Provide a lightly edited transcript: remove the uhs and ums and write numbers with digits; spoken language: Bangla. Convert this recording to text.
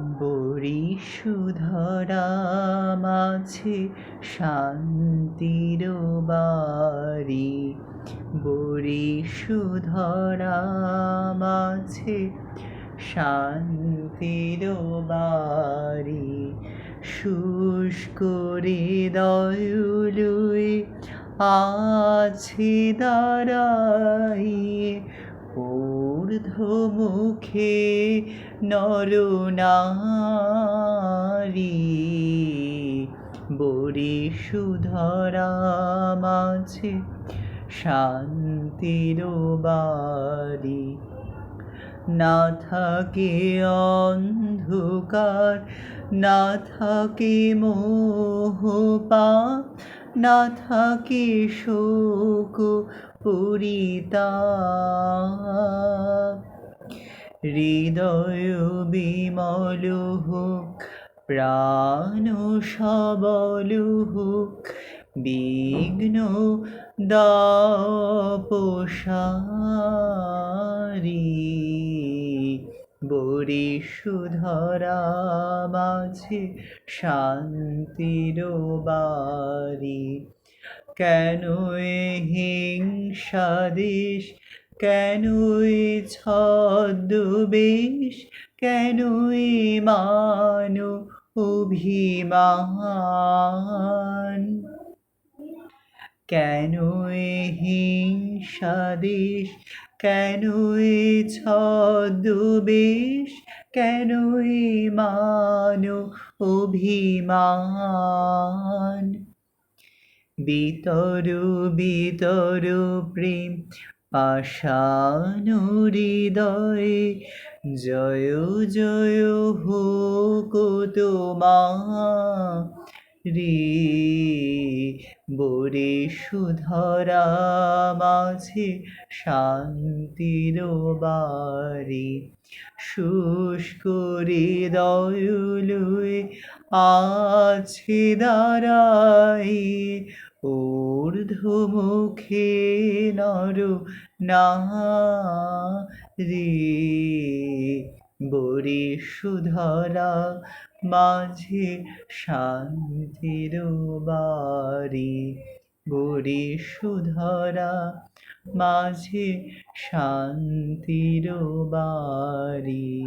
বরিশুধরা মাঝে শান্তির বাড়ি, বরিশুধরা মাঝে শান্তির বাড়ি। শুষ্ক হৃদয় আছে দাঁড়াইয়ে, ঊর্ধ্বমুখে নরনারী। বরিশুধরা মাঝে শান্তির বাড়ি। না থাকে অন্ধকার, না থাকে মোহ পাপ, না থাকে শোক পরিতাপ। হৃদয় বিমল হোক, প্রাণ সবল হোক, বিঘ্ন দাপসারি। বরিশুধরা মাঝে শান্তির বাড়ি। কেন এ হিংসা দেশ, কেন এ ছদ্মবেশ, কেন এ মান অভিমান। কেন এ হিংসা দেশ, কেন এ ছদ্মবেশ, কেন এ মান অভিমান। বিতর বিতর প্রেম পাষাণ হৃদয়ে, জয় জয় হোক তোমারি। বরিশুধরা মাঝে শান্তির বাড়ি। শুষ্ক হৃদয় আছে দাঁড়াইয়ে, ঊর্ধ্বমুখে নরনারী। বরিশুধরা মাঝে শান্তির বাড়ি। বরিশুধরা মাঝে শান্তির বাড়ি।